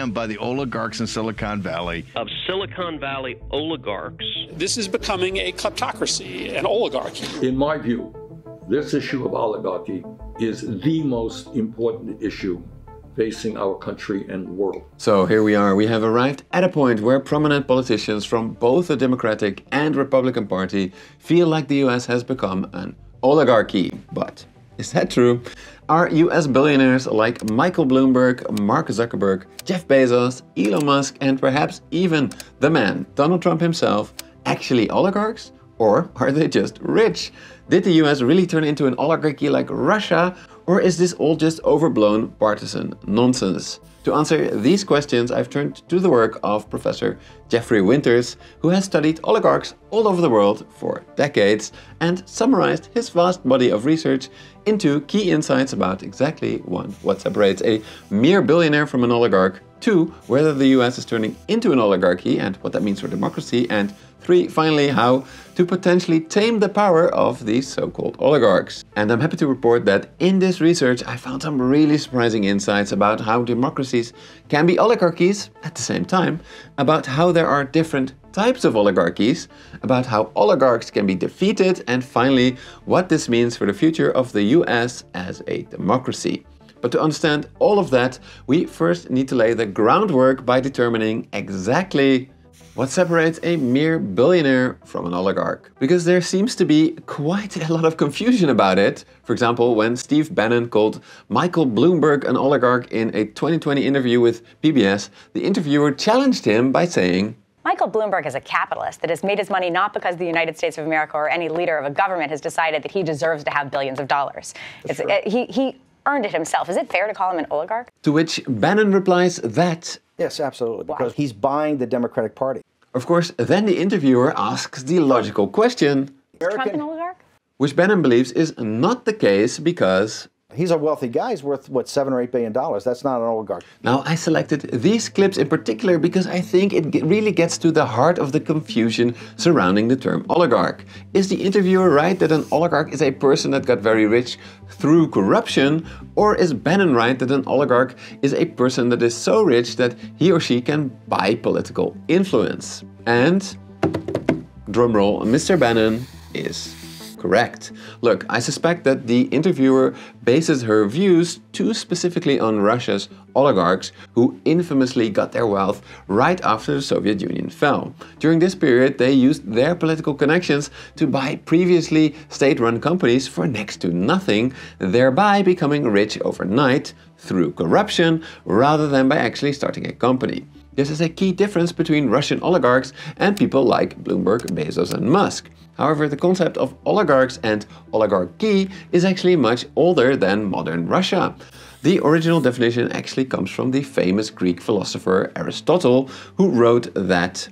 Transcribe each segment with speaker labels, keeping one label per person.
Speaker 1: scam by the oligarchs in Silicon Valley.
Speaker 2: Of Silicon Valley oligarchs.
Speaker 3: This is becoming a kleptocracy, an oligarchy.
Speaker 4: In my view, this issue of oligarchy is the most important issue facing our country and world.
Speaker 5: So here we are, we have arrived at a point where prominent politicians from both the Democratic and Republican Party feel like the US has become an oligarchy. But is that true? Are US billionaires like Michael Bloomberg, Mark Zuckerberg, Jeff Bezos, Elon Musk, and perhaps even the man, Donald Trump himself, actually oligarchs? Or are they just rich? Did the US really turn into an oligarchy like Russia? Or is this all just overblown partisan nonsense? To answer these questions, I've turned to the work of Professor Jeffrey Winters, who has studied oligarchs all over the world for decades and summarized his vast body of research into key insights about exactly 1. What separates a mere billionaire from an oligarch, 2. Whether the US is turning into an oligarchy and what that means for democracy, and 3. Finally, how to potentially tame the power of these so-called oligarchs. And I'm happy to report that in this research I found some really surprising insights about how democracies can be oligarchies at the same time, about how there are different types of oligarchies, about how oligarchs can be defeated, and finally what this means for the future of the US as a democracy. But to understand all of that, we first need to lay the groundwork by determining exactly what separates a mere billionaire from an oligarch. Because there seems to be quite a lot of confusion about it. For example, when Steve Bannon called Michael Bloomberg an oligarch in a 2020 interview with PBS, the interviewer challenged him by saying,
Speaker 6: Michael Bloomberg is a capitalist that has made his money not because the United States of America or any leader of a government has decided that he deserves to have billions of dollars. He earned it himself. Is it fair to call him an oligarch?
Speaker 5: To which Bannon replies that...
Speaker 7: Yes, absolutely, because he's buying the Democratic Party.
Speaker 5: Of course, then the interviewer asks the logical question.
Speaker 6: Is Trump an oligarch?
Speaker 5: Which Bannon believes is not the case because...
Speaker 7: He's a wealthy guy. He's worth, what, $7 or $8 billion. That's not an oligarch.
Speaker 5: Now, I selected these clips in particular because I think it really gets to the heart of the confusion surrounding the term oligarch. Is the interviewer right that an oligarch is a person that got very rich through corruption? Or is Bannon right that an oligarch is a person that is so rich that he or she can buy political influence? And, drumroll, Mr. Bannon is correct. Look, I suspect that the interviewer bases her views too specifically on Russia's oligarchs, who infamously got their wealth right after the Soviet Union fell. During this period, they used their political connections to buy previously state-run companies for next to nothing, thereby becoming rich overnight through corruption rather than by actually starting a company. This is a key difference between Russian oligarchs and people like Bloomberg, Bezos and Musk. However, the concept of oligarchs and oligarchy is actually much older than modern Russia. The original definition actually comes from the famous Greek philosopher Aristotle, who wrote that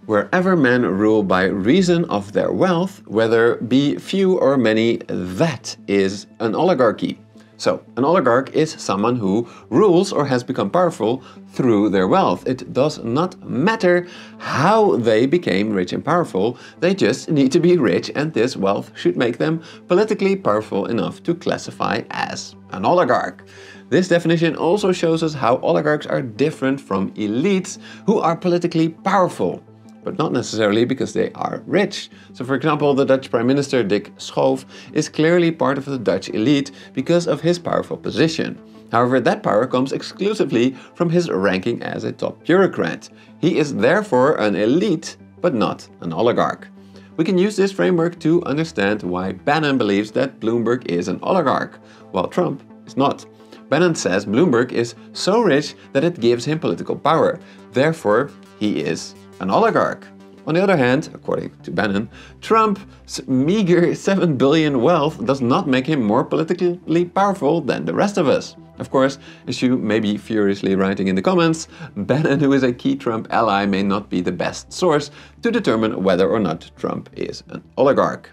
Speaker 5: wherever men rule by reason of their wealth, whether be few or many, that is an oligarchy. So, an oligarch is someone who rules or has become powerful through their wealth. It does not matter how they became rich and powerful, they just need to be rich, and this wealth should make them politically powerful enough to classify as an oligarch. This definition also shows us how oligarchs are different from elites who are politically powerful, but not necessarily because they are rich. So for example, the Dutch Prime Minister Dick Schoof is clearly part of the Dutch elite because of his powerful position. However, that power comes exclusively from his ranking as a top bureaucrat. He is therefore an elite, but not an oligarch. We can use this framework to understand why Bannon believes that Bloomberg is an oligarch, while Trump is not. Bannon says Bloomberg is so rich that it gives him political power. Therefore, he is an oligarch. On the other hand, according to Bannon, Trump's meager 7 billion wealth does not make him more politically powerful than the rest of us. Of course, as you may be furiously writing in the comments, Bannon, who is a key Trump ally, may not be the best source to determine whether or not Trump is an oligarch.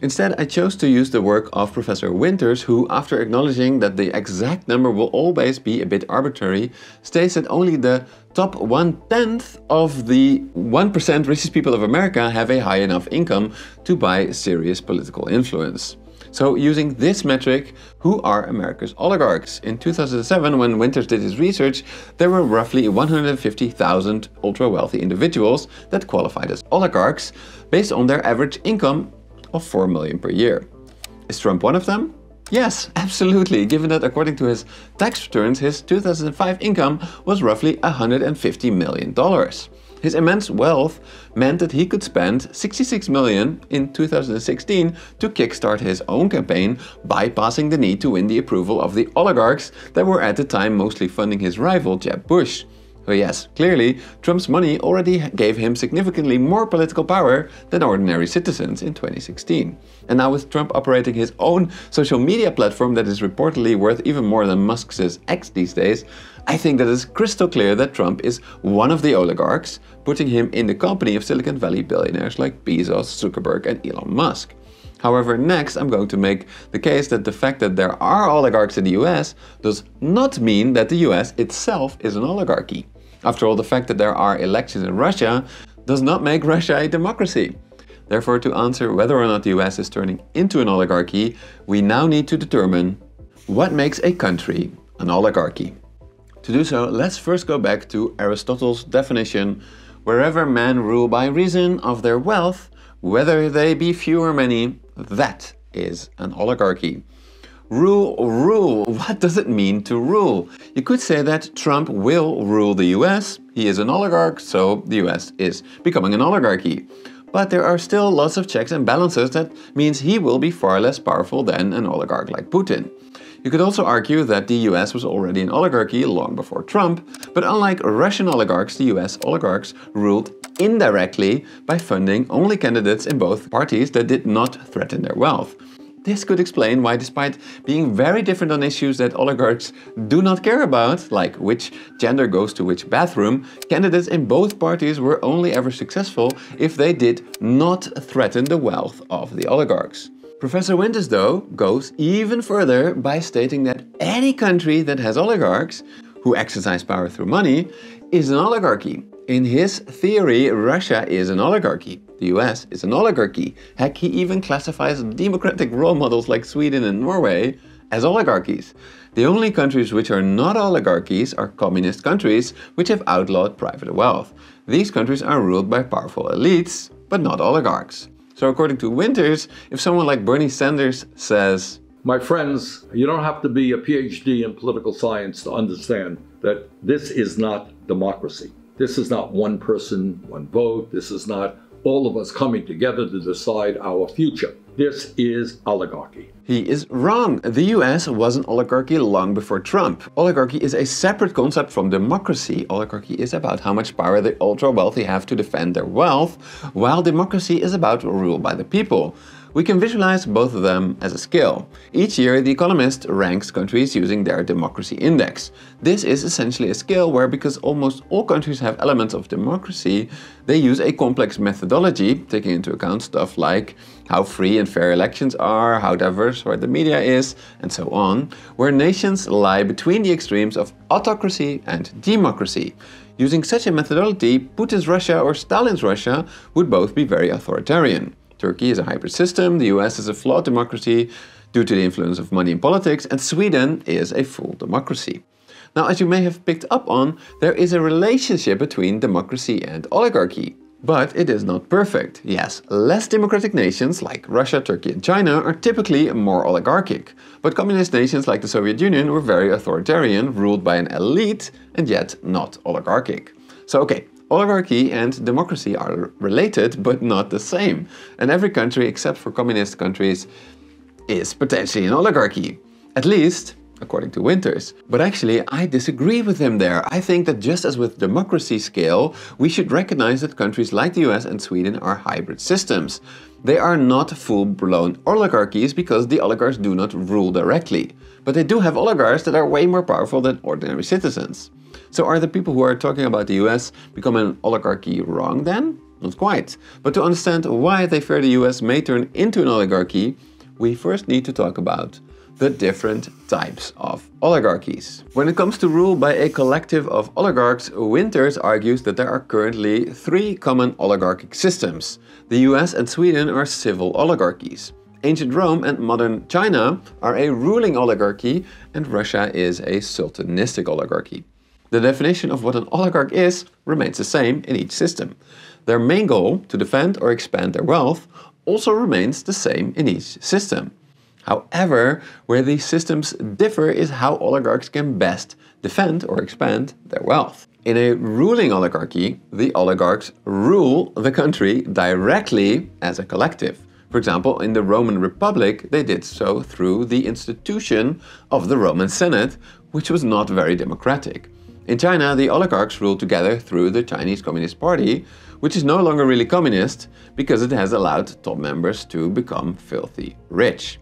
Speaker 5: Instead, I chose to use the work of Professor Winters, who, after acknowledging that the exact number will always be a bit arbitrary, states that only the top 1/10 of the 1% richest people of America have a high enough income to buy serious political influence. So using this metric, who are America's oligarchs? In 2007, when Winters did his research, there were roughly 150,000 ultra-wealthy individuals that qualified as oligarchs based on their average income of $4 million per year. Is Trump one of them? Yes, absolutely, given that according to his tax returns, his 2005 income was roughly $150 million. His immense wealth meant that he could spend $66 million in 2016 to kickstart his own campaign, bypassing the need to win the approval of the oligarchs that were at the time mostly funding his rival Jeb Bush. So yes, clearly, Trump's money already gave him significantly more political power than ordinary citizens in 2016. And now with Trump operating his own social media platform that is reportedly worth even more than Musk's X these days, I think that it's crystal clear that Trump is one of the oligarchs, putting him in the company of Silicon Valley billionaires like Bezos, Zuckerberg and Elon Musk. However, next I'm going to make the case that the fact that there are oligarchs in the US does not mean that the US itself is an oligarchy. After all, the fact that there are elections in Russia does not make Russia a democracy. Therefore, to answer whether or not the US is turning into an oligarchy, we now need to determine what makes a country an oligarchy. To do so, let's first go back to Aristotle's definition: wherever men rule by reason of their wealth, whether they be few or many, that is an oligarchy. Rule. What does it mean to rule? You could say that Trump will rule the US. He is an oligarch, so the US is becoming an oligarchy. But there are still lots of checks and balances that means he will be far less powerful than an oligarch like Putin. You could also argue that the US was already an oligarchy long before Trump, but unlike Russian oligarchs, the US oligarchs ruled indirectly by funding only candidates in both parties that did not threaten their wealth. This could explain why, despite being very different on issues that oligarchs do not care about, like which gender goes to which bathroom, candidates in both parties were only ever successful if they did not threaten the wealth of the oligarchs. Professor Winters, though, goes even further by stating that any country that has oligarchs, who exercise power through money, is an oligarchy. In his theory, Russia is an oligarchy. The US is an oligarchy. Heck, he even classifies democratic role models like Sweden and Norway as oligarchies. The only countries which are not oligarchies are communist countries which have outlawed private wealth. These countries are ruled by powerful elites, but not oligarchs. So according to Winters, if someone like Bernie Sanders says,
Speaker 4: "My friends, you don't have to be a PhD in political science to understand that this is not democracy. This is not one person, one vote. This is not all of us coming together to decide our future. This is oligarchy."
Speaker 5: He is wrong. The US was an oligarchy long before Trump. Oligarchy is a separate concept from democracy. Oligarchy is about how much power the ultra-wealthy have to defend their wealth, while democracy is about rule by the people. We can visualize both of them as a scale. Each year, The Economist ranks countries using their democracy index. This is essentially a scale where, because almost all countries have elements of democracy, they use a complex methodology, taking into account stuff like how free and fair elections are, how diverse the media is, and so on, where nations lie between the extremes of autocracy and democracy. Using such a methodology, Putin's Russia or Stalin's Russia would both be very authoritarian. Turkey is a hybrid system, the US is a flawed democracy due to the influence of money in politics, and Sweden is a full democracy. Now, as you may have picked up on, there is a relationship between democracy and oligarchy. But it is not perfect. Yes, less democratic nations like Russia, Turkey and China are typically more oligarchic. But communist nations like the Soviet Union were very authoritarian, ruled by an elite, and yet not oligarchic. So okay, oligarchy and democracy are related, but not the same. And every country, except for communist countries, is potentially an oligarchy. At least, according to Winters. But actually, I disagree with him there. I think that just as with democracy scale, we should recognize that countries like the US and Sweden are hybrid systems. They are not full-blown oligarchies because the oligarchs do not rule directly. But they do have oligarchs that are way more powerful than ordinary citizens. So are the people who are talking about the US becoming an oligarchy wrong then? Not quite. But to understand why they fear the US may turn into an oligarchy, we first need to talk about the different types of oligarchies. When it comes to rule by a collective of oligarchs, Winters argues that there are currently 3 common oligarchic systems. The US and Sweden are civil oligarchies. Ancient Rome and modern China are a ruling oligarchy, and Russia is a sultanistic oligarchy. The definition of what an oligarch is remains the same in each system. Their main goal, to defend or expand their wealth, also remains the same in each system. However, where these systems differ is how oligarchs can best defend or expand their wealth. In a ruling oligarchy, the oligarchs rule the country directly as a collective. For example, in the Roman Republic, they did so through the institution of the Roman Senate, which was not very democratic. In China, the oligarchs rule together through the Chinese Communist Party, which is no longer really communist because it has allowed top members to become filthy rich.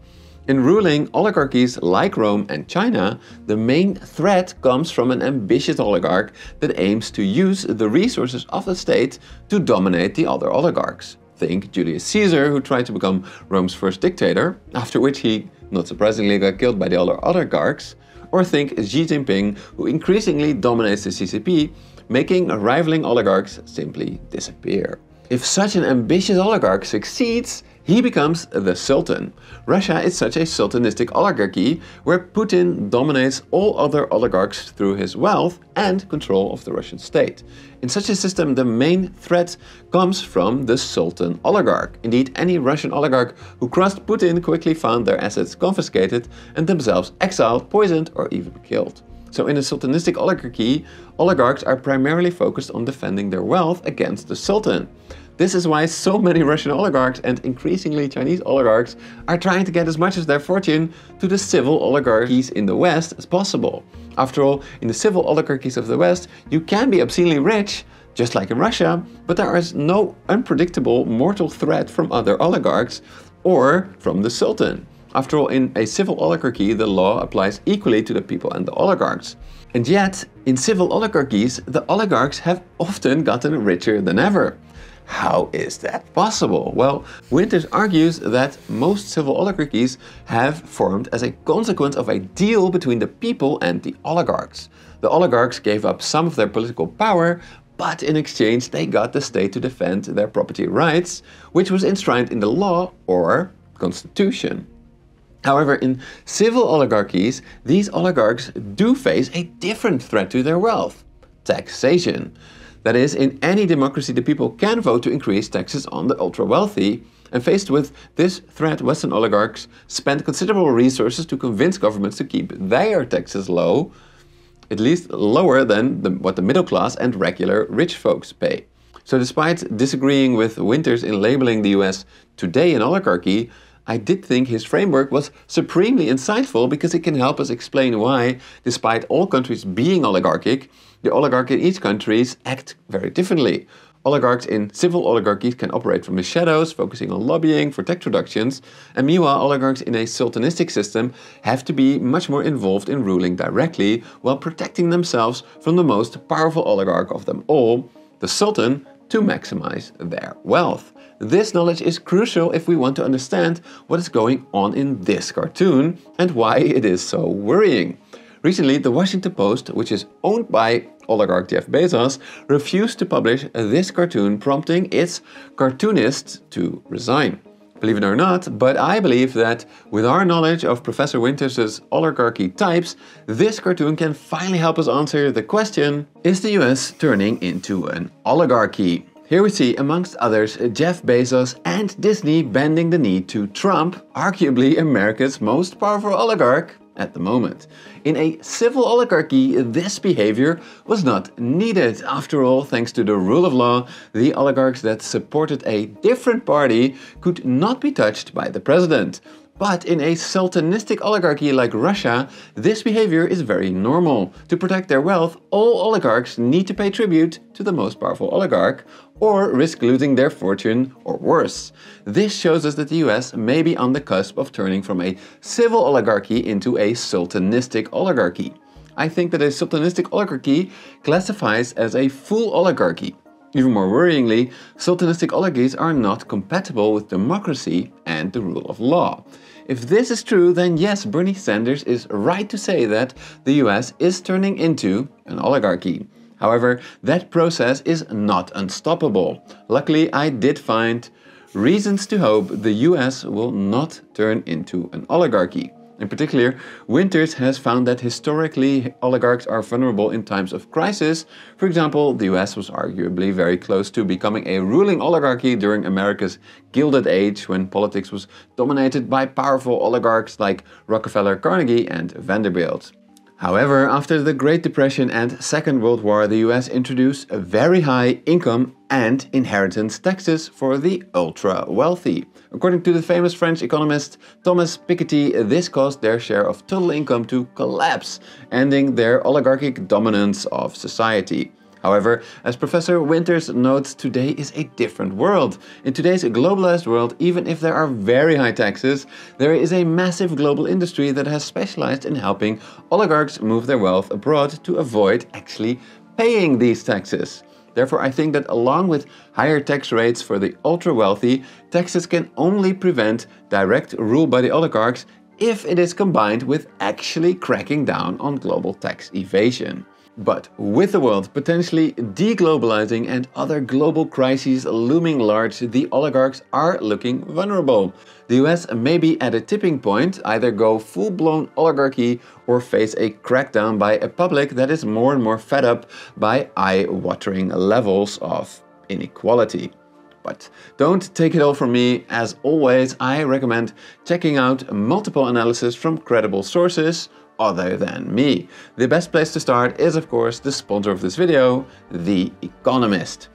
Speaker 5: In ruling oligarchies like Rome and China, the main threat comes from an ambitious oligarch that aims to use the resources of the state to dominate the other oligarchs. Think Julius Caesar, who tried to become Rome's first dictator, after which he, not surprisingly, got killed by the other oligarchs. Or think Xi Jinping, who increasingly dominates the CCP, making rivaling oligarchs simply disappear. If such an ambitious oligarch succeeds, he becomes the Sultan. Russia is such a sultanistic oligarchy where Putin dominates all other oligarchs through his wealth and control of the Russian state. In such a system, the main threat comes from the Sultan oligarch. Indeed, any Russian oligarch who crossed Putin quickly found their assets confiscated and themselves exiled, poisoned, or even killed. So in a sultanistic oligarchy, oligarchs are primarily focused on defending their wealth against the Sultan. This is why so many Russian oligarchs and increasingly Chinese oligarchs are trying to get as much of their fortune to the civil oligarchies in the West as possible. After all, in the civil oligarchies of the West, you can be obscenely rich, just like in Russia, but there is no unpredictable mortal threat from other oligarchs or from the Sultan. After all, in a civil oligarchy, the law applies equally to the people and the oligarchs. And yet, in civil oligarchies, the oligarchs have often gotten richer than ever. How is that possible? Well, Winters argues that most civil oligarchies have formed as a consequence of a deal between the people and the oligarchs. The oligarchs gave up some of their political power, but in exchange they got the state to defend their property rights, which was enshrined in the law or constitution. However, in civil oligarchies, these oligarchs do face a different threat to their wealth: taxation. That is, in any democracy the people can vote to increase taxes on the ultra-wealthy, and faced with this threat, Western oligarchs spend considerable resources to convince governments to keep their taxes low, at least lower than what the middle class and regular rich folks pay. So despite disagreeing with Winters in labeling the US today an oligarchy, I did think his framework was supremely insightful because it can help us explain why, despite all countries being oligarchic, the oligarchs in each country act very differently. Oligarchs in civil oligarchies can operate from the shadows, focusing on lobbying for tax reductions, and meanwhile oligarchs in a sultanistic system have to be much more involved in ruling directly while protecting themselves from the most powerful oligarch of them all, the Sultan, to maximize their wealth. This knowledge is crucial if we want to understand what is going on in this cartoon and why it is so worrying. Recently, the Washington Post, which is owned by oligarch Jeff Bezos, refused to publish this cartoon, prompting its cartoonist to resign. Believe it or not, but I believe that with our knowledge of Professor Winters' oligarchy types, this cartoon can finally help us answer the question: is the US turning into an oligarchy? Here we see, amongst others, Jeff Bezos and Disney bending the knee to Trump, arguably America's most powerful oligarch at the moment. In a civil oligarchy, this behavior was not needed. After all, thanks to the rule of law, the oligarchs that supported a different party could not be touched by the president. But in a sultanistic oligarchy like Russia, this behavior is very normal. To protect their wealth, all oligarchs need to pay tribute to the most powerful oligarch, or risk losing their fortune, or worse. This shows us that the US may be on the cusp of turning from a civil oligarchy into a sultanistic oligarchy. I think that a sultanistic oligarchy classifies as a full oligarchy. Even more worryingly, sultanistic oligarchies are not compatible with democracy and the rule of law. If this is true, then yes, Bernie Sanders is right to say that the US is turning into an oligarchy. However, that process is not unstoppable. Luckily, I did find reasons to hope the US will not turn into an oligarchy. In particular, Winters has found that historically oligarchs are vulnerable in times of crisis. For example, the US was arguably very close to becoming a ruling oligarchy during America's Gilded Age, when politics was dominated by powerful oligarchs like Rockefeller, Carnegie and Vanderbilt. However, after the Great Depression and Second World War, the US introduced very high income and inheritance taxes for the ultra-wealthy. According to the famous French economist Thomas Piketty, this caused their share of total income to collapse, ending their oligarchic dominance of society. However, as Professor Winters notes, today is a different world. In today's globalized world, even if there are very high taxes, there is a massive global industry that has specialized in helping oligarchs move their wealth abroad to avoid actually paying these taxes. Therefore, I think that along with higher tax rates for the ultra-wealthy, taxes can only prevent direct rule by the oligarchs if it is combined with actually cracking down on global tax evasion. But with the world potentially deglobalizing and other global crises looming large, the oligarchs are looking vulnerable. The US may be at a tipping point, either go full-blown oligarchy or face a crackdown by a public that is more and more fed up by eye-watering levels of inequality. But don't take it all from me. As always, I recommend checking out multiple analysis from credible sources other than me. The best place to start is, of course, the sponsor of this video, The Economist,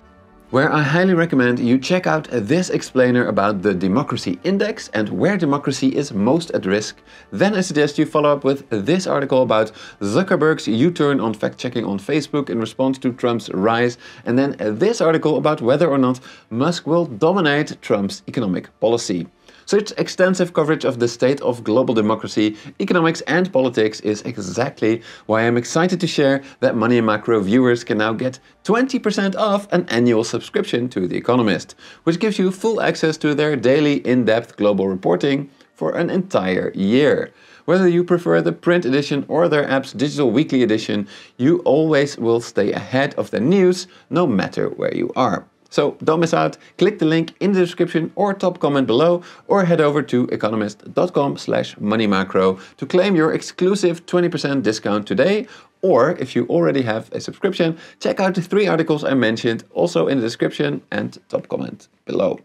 Speaker 5: where I highly recommend you check out this explainer about the democracy index and where democracy is most at risk. Then I suggest you follow up with this article about Zuckerberg's U-turn on fact-checking on Facebook in response to Trump's rise, and then this article about whether or not Musk will dominate Trump's economic policy. Such extensive coverage of the state of global democracy, economics and politics is exactly why I'm excited to share that Money and Macro viewers can now get 20% off an annual subscription to The Economist, which gives you full access to their daily in-depth global reporting for an entire year. Whether you prefer the print edition or their app's digital weekly edition, you always will stay ahead of the news no matter where you are. So don't miss out, click the link in the description or top comment below, or head over to economist.com/moneymacro to claim your exclusive 20% discount today. Or if you already have a subscription, check out the 3 articles I mentioned also in the description and top comment below.